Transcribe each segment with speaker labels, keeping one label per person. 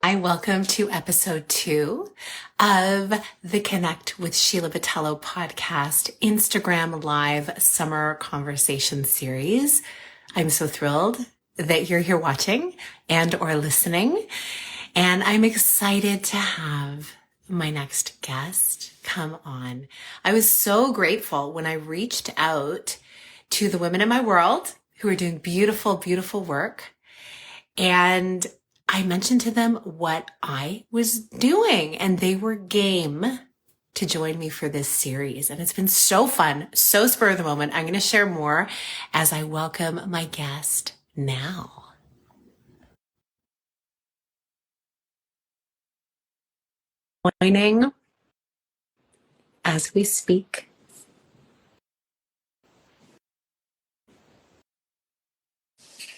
Speaker 1: Hi, welcome to episode 2 of the Connect with Sheila podcast Instagram Live Summer Conversation Series. I'm so thrilled that you're here watching and or listening, and I'm excited to have my next guest come on. I was so grateful when I reached out to the women in my world who are doing beautiful, beautiful work, and I mentioned to them what I was doing, and they were game to join me for this series. And it's been so fun, so spur of the moment. I'm going to share more as I welcome my guest now. Joining as we speak.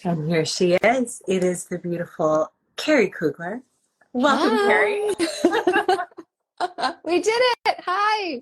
Speaker 1: And here she is. It is the beautiful Keri Kugler. Welcome, Keri.
Speaker 2: We did it. Hi.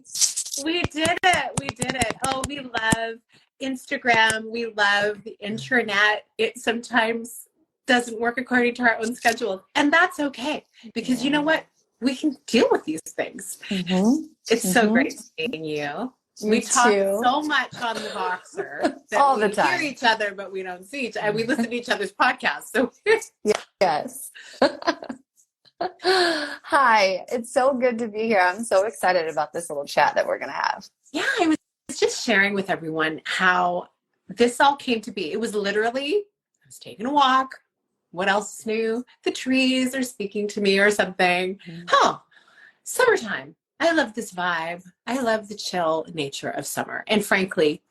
Speaker 1: We did it. We did it. Oh, we love Instagram. We love the internet. It sometimes doesn't work according to our own schedule. And that's okay. Because you know what? We can deal with these things. Mm-hmm. It's so great seeing you. We talk so much on the Voxer that
Speaker 2: all the time.
Speaker 1: We hear each other, but we don't see each other. And we listen to each other's podcasts. So
Speaker 2: yes. Hi. It's so good to be here. I'm so excited about this little chat that we're going to have.
Speaker 1: Yeah, I was just sharing with everyone how this all came to be. It was literally, I was taking a walk. What else is new? The trees are speaking to me or something. Summertime. I love this vibe. I love the chill nature of summer. And frankly,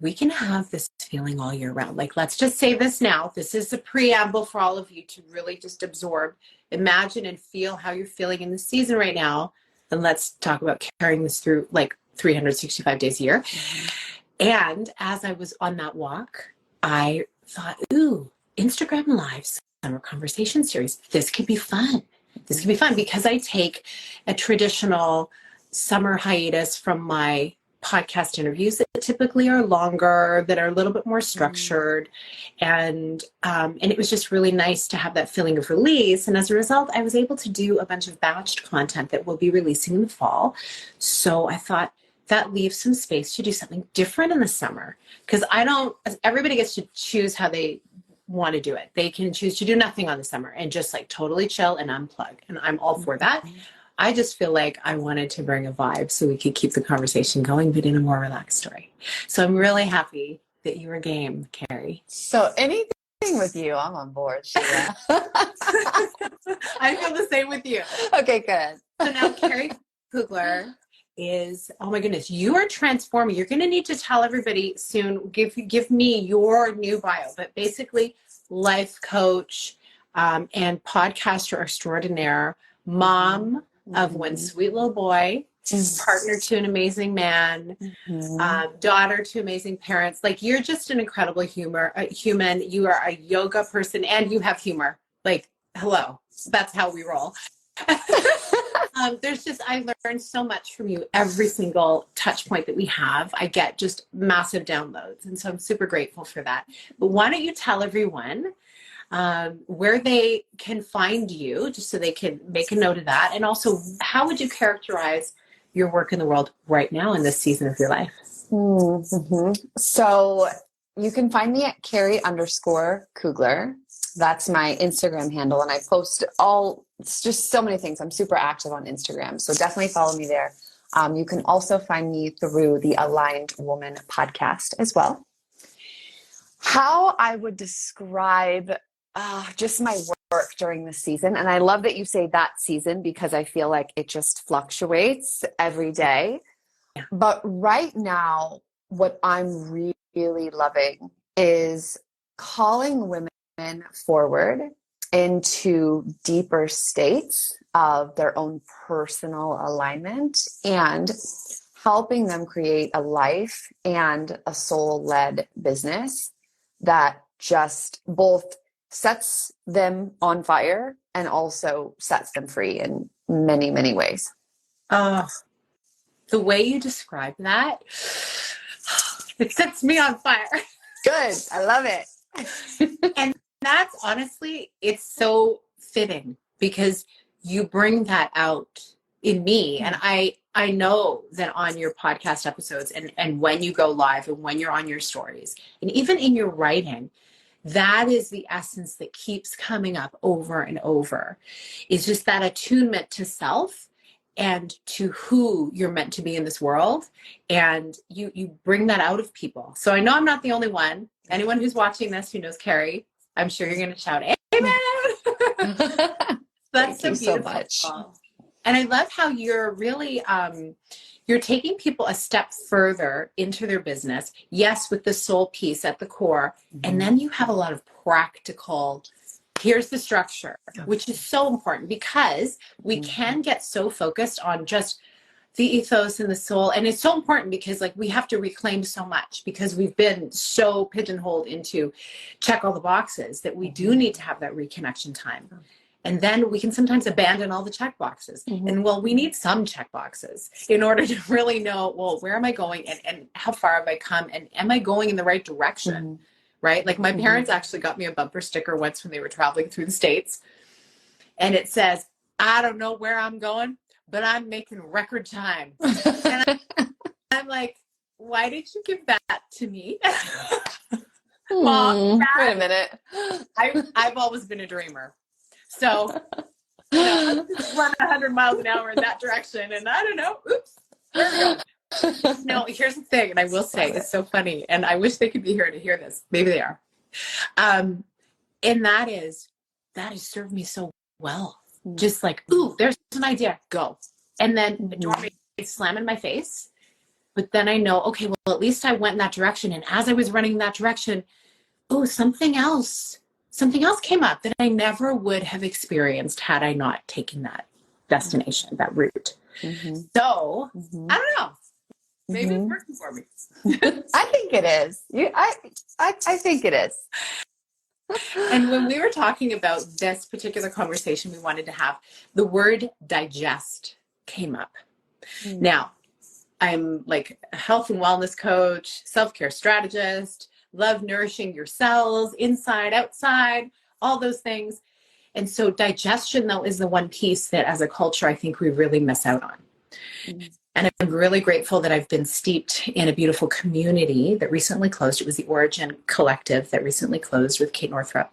Speaker 1: we can have this feeling all year round. Like, let's just say this now. This is a preamble for all of you to really just absorb, imagine, and feel how you're feeling in the season right now. And let's talk about carrying this through like 365 days a year. Mm-hmm. And as I was on that walk, I thought, ooh, Instagram Live Summer Conversation Series. This could be fun. This could be fun because I take a traditional summer hiatus from my podcast interviews that typically are longer, that are a little bit more structured. And it was just really nice to have that feeling of release. And as a result, I was able to do a bunch of batched content that we'll be releasing in the fall. So I thought that leaves some space to do something different in the summer. Because everybody gets to choose how they want to do it. They can choose to do nothing on the summer and just like totally chill and unplug. And I'm all for that. I just feel like I wanted to bring a vibe so we could keep the conversation going, but in a more relaxed story. So I'm really happy that you were game, Keri.
Speaker 2: So anything with you, I'm on board, Sheila.
Speaker 1: I feel the same with you.
Speaker 2: Okay, good.
Speaker 1: So now Keri Kugler is, oh my goodness, you are transforming. You're going to need to tell everybody soon, give me your new bio, but basically life coach and podcaster extraordinaire, mom of one sweet little boy, partner to an amazing man, daughter to amazing parents. Like, you're just an incredible human. You are a yoga person and you have humor. Like, hello, that's how we roll. I learned so much from you every single touch point that we have. I get just massive downloads. And so I'm super grateful for that. But why don't you tell everyone where they can find you, just so they can make a note of that. And also, how would you characterize your work in the world right now in this season of your life?
Speaker 2: Mm-hmm. So you can find me at Keri_Kugler. That's my Instagram handle. And I post it's just so many things. I'm super active on Instagram. So definitely follow me there. You can also find me through the Aligned Woman podcast as well. How I would describe just my work during the season. And I love that you say that season, because I feel like it just fluctuates every day. Yeah. But right now, what I'm really loving is calling women forward into deeper states of their own personal alignment and helping them create a life and a soul-led business that just both sets them on fire and also sets them free in many, many ways.
Speaker 1: The way you describe that, it sets me on fire.
Speaker 2: Good. I love it.
Speaker 1: And that's honestly, it's so fitting because you bring that out in me. And I know that on your podcast episodes and when you go live and when you're on your stories and even in your writing, that is the essence that keeps coming up over and over. It's just that attunement to self and to who you're meant to be in this world. And you bring that out of people. So I know I'm not the only one. Anyone who's watching this who knows Keri, I'm sure you're going to shout, amen. That's
Speaker 2: Thank you
Speaker 1: so
Speaker 2: so much.
Speaker 1: And I love how you're really, you're taking people a step further into their business. Yes, with the soul piece at the core. And then you have a lot of practical, here's the structure, which is so important because we can get so focused on just the ethos and the soul. And it's so important because like we have to reclaim so much because we've been so pigeonholed into check all the boxes that we do need to have that reconnection time. And then we can sometimes abandon all the check boxes. And well, we need some check boxes in order to really know, well, where am I going and how far have I come and am I going in the right direction? Right? Like my parents actually got me a bumper sticker once when they were traveling through the States. And it says, I don't know where I'm going, but I'm making record time. And I'm like, why did you give that to me? Mom, Dad,
Speaker 2: wait a minute.
Speaker 1: I've always been a dreamer. So, let's just run 100 miles an hour in that direction. And I don't know, oops, where are we going? No, here's the thing. And I will say, it's so funny. And I wish they could be here to hear this. Maybe they are. And that has served me so well. Just like, ooh, there's an idea, go. And then the door may slam in my face. But then I know, okay, well, at least I went in that direction. And as I was running in that direction, oh, something else came up that I never would have experienced had I not taken that destination, that route. So I don't know. Maybe it's working for me.
Speaker 2: I think it is. I think it is.
Speaker 1: And when we were talking about this particular conversation we wanted to have, the word digest came up. Now, I'm like a health and wellness coach, self-care strategist, love nourishing your cells, inside, outside, all those things. And so digestion, though, is the one piece that as a culture, I think we really miss out on. And I'm really grateful that I've been steeped in a beautiful community that recently closed. It was the Origin Collective that recently closed with Kate Northrup.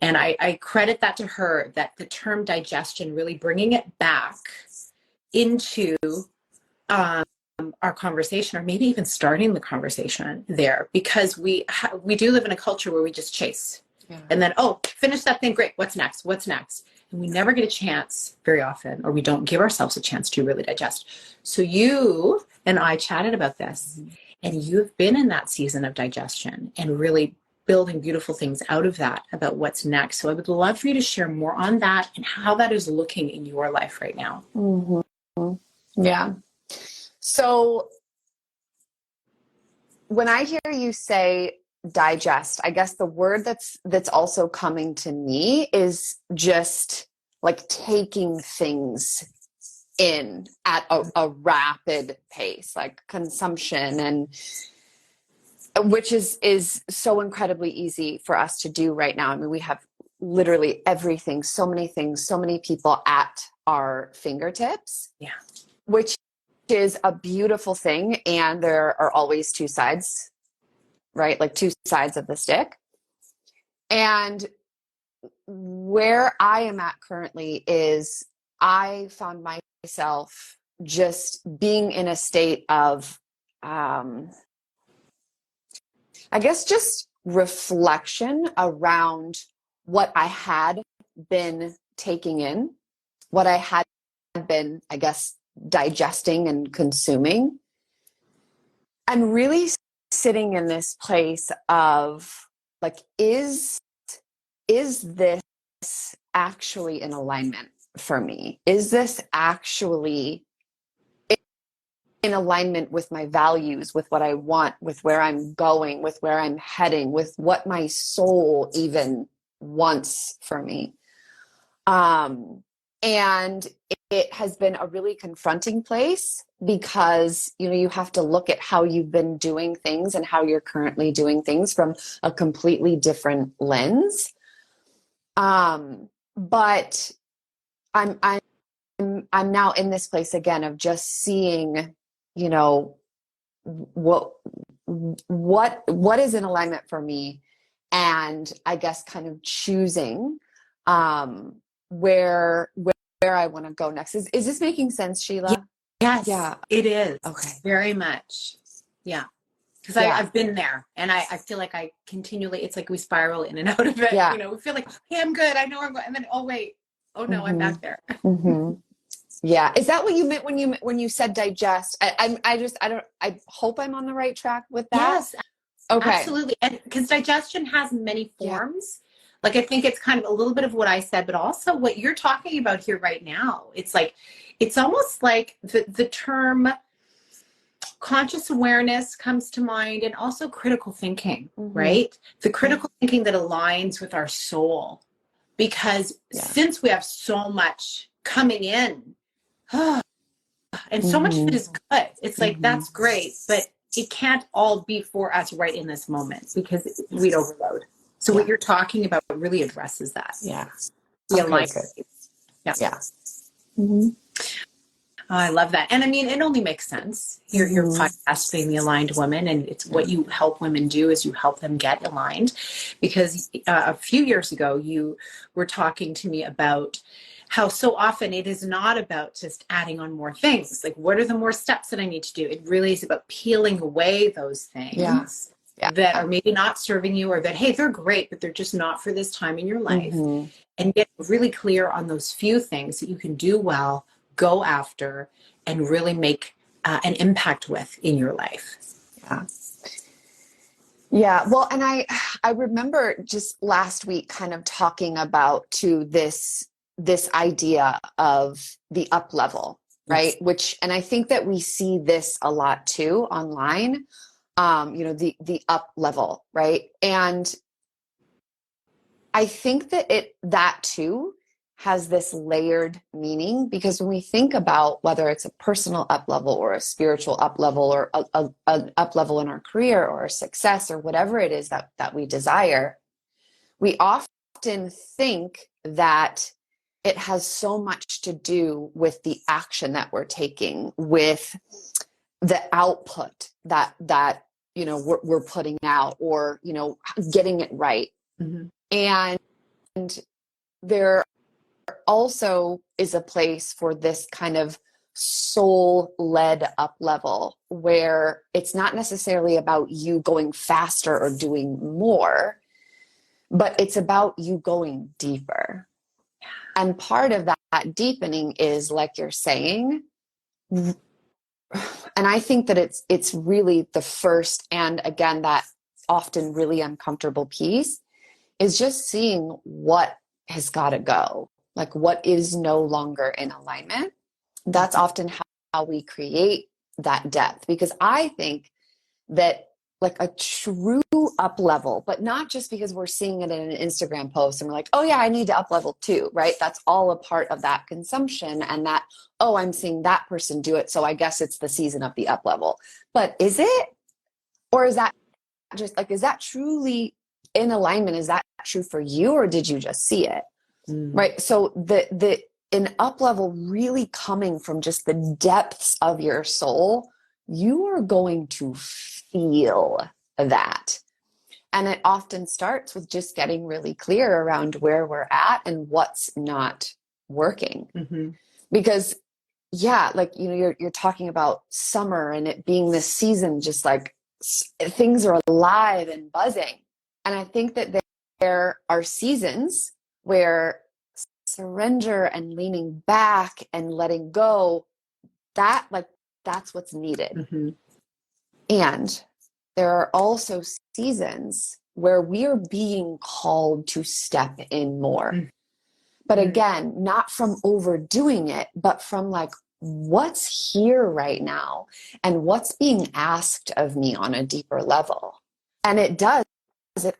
Speaker 1: And I credit that to her, that the term digestion, really bringing it back into our conversation, or maybe even starting the conversation there, because we do live in a culture where we just chase. And then, oh, finish that thing. Great. What's next? And we never get a chance very often, or we don't give ourselves a chance to really digest. So you and I chatted about this, and you've been in that season of digestion and really building beautiful things out of that about what's next. So I would love for you to share more on that and how that is looking in your life right now.
Speaker 2: Yeah. So when I hear you say digest, I guess the word that's also coming to me is just like taking things in at a rapid pace, like consumption, and which is so incredibly easy for us to do right now. I mean, we have literally everything, so many things, so many people at our fingertips.
Speaker 1: Yeah.
Speaker 2: Which is a beautiful thing. And there are always two sides, right? Like two sides of the stick. And where I am at currently is I found myself just being in a state of, I guess, just reflection around what I had been taking in, what I had been, I guess, digesting and consuming, and really sitting in this place of like, is this actually in alignment for me? Is this actually in alignment with my values, with what I want, with where I'm going, with where I'm heading, with what my soul even wants for me? And it has been a really confronting place because, you have to look at how you've been doing things and how you're currently doing things from a completely different lens. But I'm now in this place again of just seeing, what is in alignment for me, and I guess kind of choosing where I want to go next. Is this making sense, Sheila?
Speaker 1: Yes,
Speaker 2: Yeah.
Speaker 1: it is.
Speaker 2: Okay.
Speaker 1: Very much. Yeah. Because I've been there, and I feel like I continually, it's like we spiral in and out of it.
Speaker 2: Yeah.
Speaker 1: We feel like, hey, I'm good. I know I'm good. And then, oh, wait. Oh, no, I'm back there.
Speaker 2: Mm-hmm. Yeah. Is that what you meant when you said digest? I hope I'm on the right track with that.
Speaker 1: Yes,
Speaker 2: Okay.
Speaker 1: absolutely. And because digestion has many forms. Like, I think it's kind of a little bit of what I said, but also what you're talking about here right now. It's like, it's almost like the term conscious awareness comes to mind, and also critical thinking, right? The critical thinking that aligns with our soul. Because since we have so much coming in, and so much of it is good, it's like, that's great, but it can't all be for us right in this moment, because we'd overload. So what you're talking about really addresses that.
Speaker 2: Yeah.
Speaker 1: The
Speaker 2: Okay,
Speaker 1: alignment.
Speaker 2: good. Yeah.
Speaker 1: Oh, I love that. And I mean, it only makes sense. Your podcast being the aligned woman, and it's what you help women do is you help them get aligned. Because a few years ago, you were talking to me about how so often it is not about just adding on more things. Like, what are the more steps that I need to do? It really is about peeling away those things that are maybe not serving you, or that, hey, they're great, but they're just not for this time in your life. And get really clear on those few things that you can do well, go after, and really make an impact with in your life.
Speaker 2: Yeah. Well, and I remember just last week kind of talking about this idea of the up level, right? Which, and I think that we see this a lot too online, the up level, right? And I think that that too has this layered meaning, because when we think about whether it's a personal up level or a spiritual up level, or an up level in our career or success or whatever it is that we desire, we often think that it has so much to do with the action that we're taking, with the output that we're putting out, or getting it right. And there also is a place for this kind of soul-led up level, where it's not necessarily about you going faster or doing more, but it's about you going deeper. And part of that deepening is, like you're saying, and I think that it's really the first, and again, that often really uncomfortable piece is just seeing what has got to go. Like, what is no longer in alignment. That's often how we create that depth, because I think that, like, a true up level, but not just because we're seeing it in an Instagram post and we're like, oh yeah, I need to up level too, right? That's all a part of that consumption, and that, oh, I'm seeing that person do it, so I guess it's the season of the up level. But is it? Or is that just like, is that truly in alignment? Is that true for you, or did you just see it? Right. So an up level really coming from just the depths of your soul, you are going to feel that. And it often starts with just getting really clear around where we're at and what's not working. Because like, you're talking about summer and it being this season, just like things are alive and buzzing. And I think that there are seasons where surrender and leaning back and letting go, that's what's needed. And there are also seasons where we are being called to step in more. But again, not from overdoing it, but from like, what's here right now and what's being asked of me on a deeper level. And it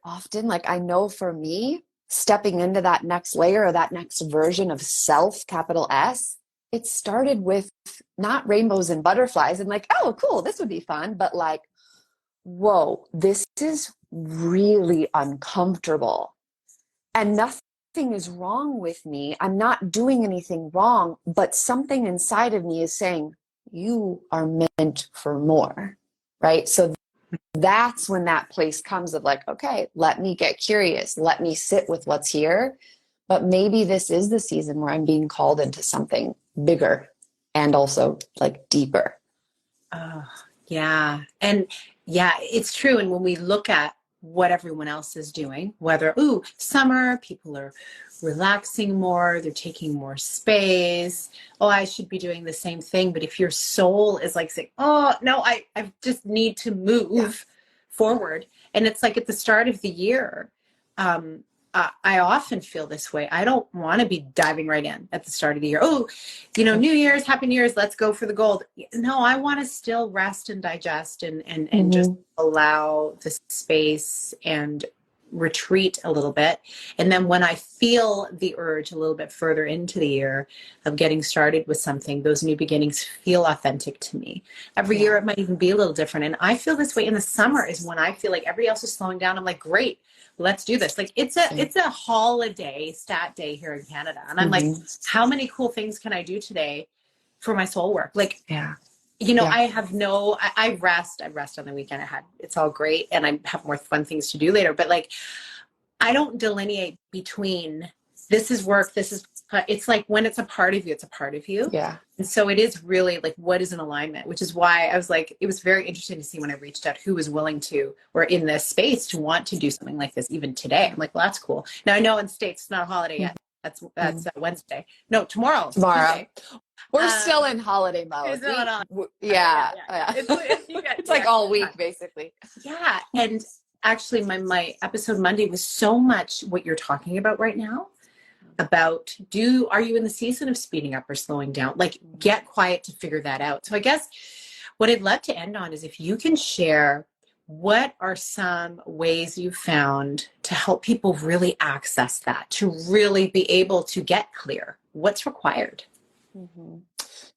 Speaker 2: often, like, I know for me, stepping into that next layer, or that next version of self, capital S, it started with not rainbows and butterflies and like, oh, cool, this would be fun, but like, whoa, this is really uncomfortable. And nothing is wrong with me. I'm not doing anything wrong, but something inside of me is saying, you are meant for more, right? So that's when that place comes of like, okay, let me get curious. Let me sit with what's here. But maybe this is the season where I'm being called into something bigger and also like deeper.
Speaker 1: Oh, yeah. And yeah, it's true. And when we look at what everyone else is doing, whether, ooh, summer, people are relaxing more, they're taking more space. Oh, I should be doing the same thing. But if your soul is like saying, oh, no, I just need to move forward. And it's like at the start of the year, I often feel this way. I don't want to be diving right in at the start of the year. Oh, New Year's, Happy New Year's, let's go for the gold. No, I want to still rest and digest and just allow the space and retreat a little bit. And then when I feel the urge a little bit further into the year of getting started with something, those new beginnings feel authentic to me. Every year it might even be a little different. And I feel this way in the summer is when I feel like everybody else is slowing down. I'm like, great, let's do this. Like it's a holiday stat day here in Canada. And I'm like, how many cool things can I do today for my soul work? Like, I have I rest on the weekend. It's all great. And I have more fun things to do later. But like, I don't delineate between this is work, it's like when it's a part of you, it's a part of you.
Speaker 2: Yeah.
Speaker 1: And so it is really like, what is an alignment, which is why I was like, it was very interesting to see when I reached out who was willing to, or in this space to want to do something like this even today. I'm like, well, that's cool. Now I know in States, it's not a holiday yet. That's Wednesday. No, tomorrow. Tuesday.
Speaker 2: We're still in holiday mode. It's like all week, basically.
Speaker 1: Yeah. And actually, my episode Monday was so much what you're talking about right now about are you in the season of speeding up or slowing down? Like, get quiet to figure that out. So I guess what I'd love to end on is if you can share what are some ways you've found to help people really access that, to really be able to get clear? What's required?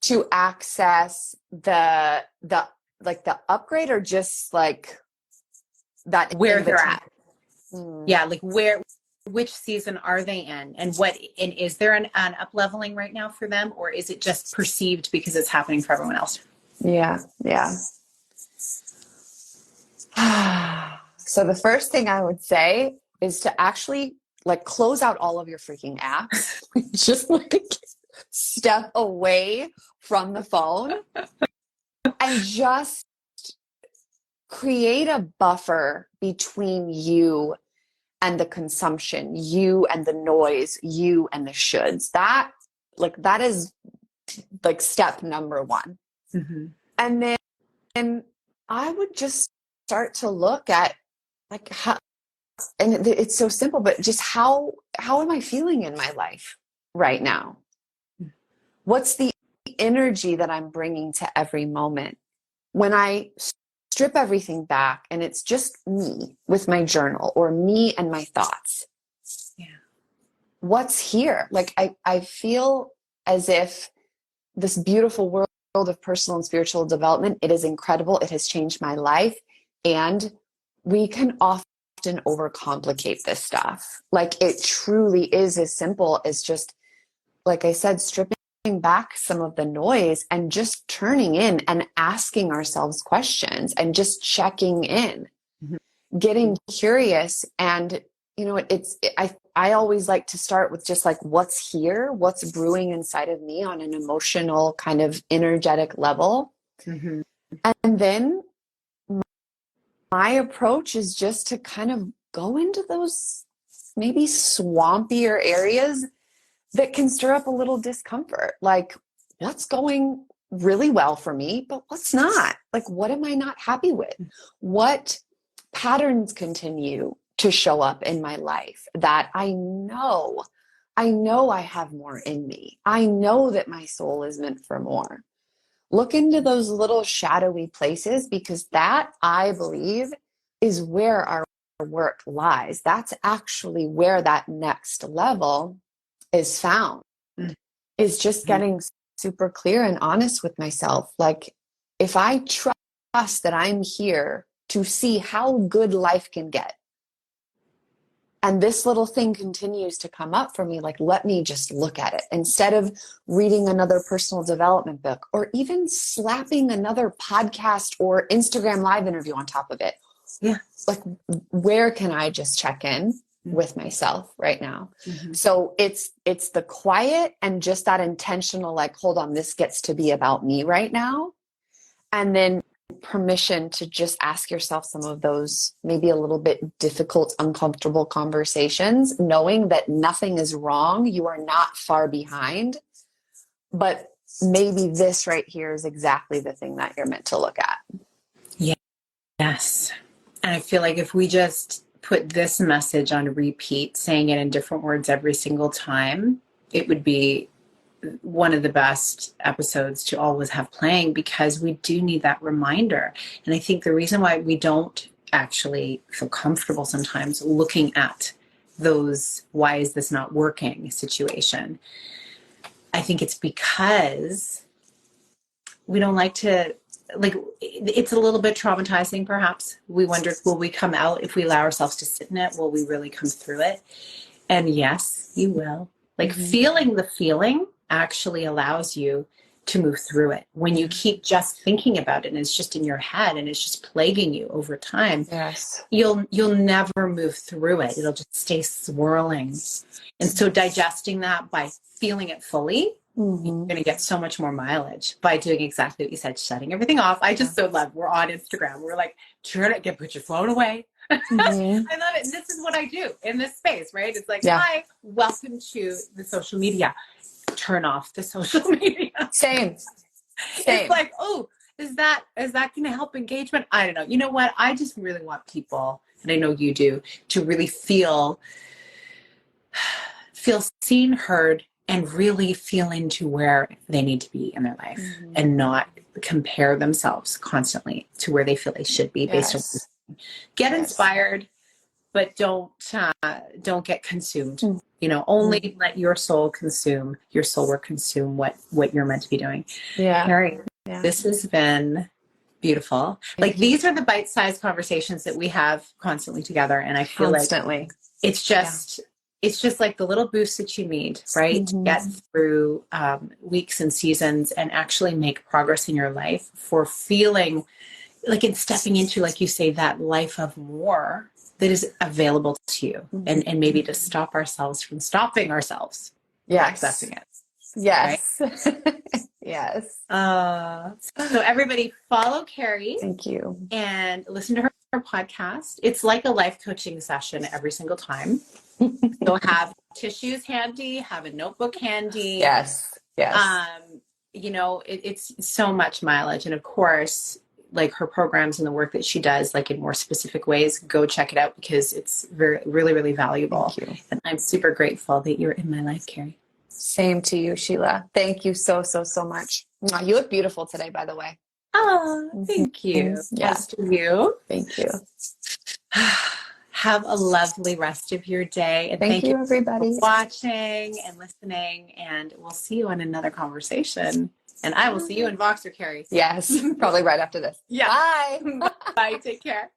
Speaker 2: To access the upgrade, or just like that
Speaker 1: where they're at. Yeah, like which season are they in, and is there an up-leveling right now for them, or is it just perceived because it's happening for everyone else?
Speaker 2: So the first thing I would say is to actually like close out all of your freaking apps. Just like step away from the phone and just create a buffer between you and the consumption, you and the noise, you and the shoulds. That is like step number one. And then I would just start to look at like how, and it's so simple, but just how am I feeling in my life right now? What's the energy that I'm bringing to every moment? When I strip everything back and it's just me with my journal or me and my thoughts. What's here? Like I feel as if this beautiful world of personal and spiritual development, it is incredible. It has changed my life. And we can often overcomplicate this stuff. Like it truly is as simple as just, like I said, stripping back some of the noise and just turning in and asking ourselves questions and just checking in, getting curious. And, I always like to start with just like, what's here, what's brewing inside of me on an emotional kind of energetic level. And then my approach is just to kind of go into those maybe swampier areas that can stir up a little discomfort. Like, what's going really well for me, but what's not? Like, what am I not happy with? What patterns continue to show up in my life that I know I have more in me. I know that my soul is meant for more. Look into those little shadowy places, because that, I believe, is where our work lies. That's actually where that next level is found, is just getting super clear and honest with myself. Like, if I trust that I'm here to see how good life can get, and this little thing continues to come up for me, like, let me just look at it instead of reading another personal development book or even slapping another podcast or Instagram live interview on top of it.
Speaker 1: Yeah.
Speaker 2: Like, where can I just check in with myself right now? So it's the quiet and just that intentional, like, hold on, this gets to be about me right now. And then permission to just ask yourself some of those maybe a little bit difficult, uncomfortable conversations, knowing that nothing is wrong. You are not far behind, but maybe this right here is exactly the thing that you're meant to look at.
Speaker 1: Yeah. Yes. And I feel like if we just put this message on repeat, saying it in different words every single time, it would be one of the best episodes to always have playing, because we do need that reminder. And I think the reason why we don't actually feel comfortable sometimes looking at those why is this not working situation, I think it's because we don't like to, like, it's a little bit traumatizing perhaps. We wonder, will we come out if we allow ourselves to sit in it? Will we really come through it? And yes, you will. Like, feeling the feeling actually allows you to move through it. When you keep just thinking about it and it's just in your head and it's just plaguing you over time, you'll never move through it. It'll just stay swirling. And so digesting that by feeling it fully, you're going to get so much more mileage by doing exactly what you said, shutting everything off. I just so love, we're on Instagram. We're like, put your phone away. I love it. And this is what I do in this space, right? It's like, hi, welcome to the social media. Turn off the social media. Same. It's like, oh, is that going to help engagement? I don't know. You know what? I just really want people, and I know you do, to really feel seen, heard, and really feel into where they need to be in their life and not compare themselves constantly to where they feel they should be based on. Get inspired, but don't get consumed. You know, only let your soul consume, your soul work consume what you're meant to be doing. Keri, this has been beautiful. Like, these are the bite-sized conversations that we have constantly together. And I feel like it's just like the little boost that you need, right? To get through weeks and seasons and actually make progress in your life, for feeling like, in stepping into, like you say, that life of more that is available to you, and maybe to stop ourselves from stopping ourselves. Accepting it.
Speaker 2: Yes.
Speaker 1: Right?
Speaker 2: Yes.
Speaker 1: So everybody follow Keri.
Speaker 2: Thank you.
Speaker 1: And listen to her podcast. It's like a life coaching session every single time. So have tissues handy, have a notebook handy.
Speaker 2: Yes.
Speaker 1: You know, it's so much mileage. And of course, like, her programs and the work that she does, like, in more specific ways, go check it out, because it's really, really valuable.
Speaker 2: Thank you.
Speaker 1: And I'm super grateful that you're in my life, Keri.
Speaker 2: Same to you, Sheila. Thank you so much. You look beautiful today, by the way.
Speaker 1: Oh, thank you. Yes, to you.
Speaker 2: Thank you.
Speaker 1: Have a lovely rest of your day. And
Speaker 2: thank you, everybody,
Speaker 1: for watching and listening. And we'll see you on another conversation. And I will see you in Voxer, Keri.
Speaker 2: Yes, probably right after this.
Speaker 1: Yeah.
Speaker 2: Bye.
Speaker 1: Bye. Take care.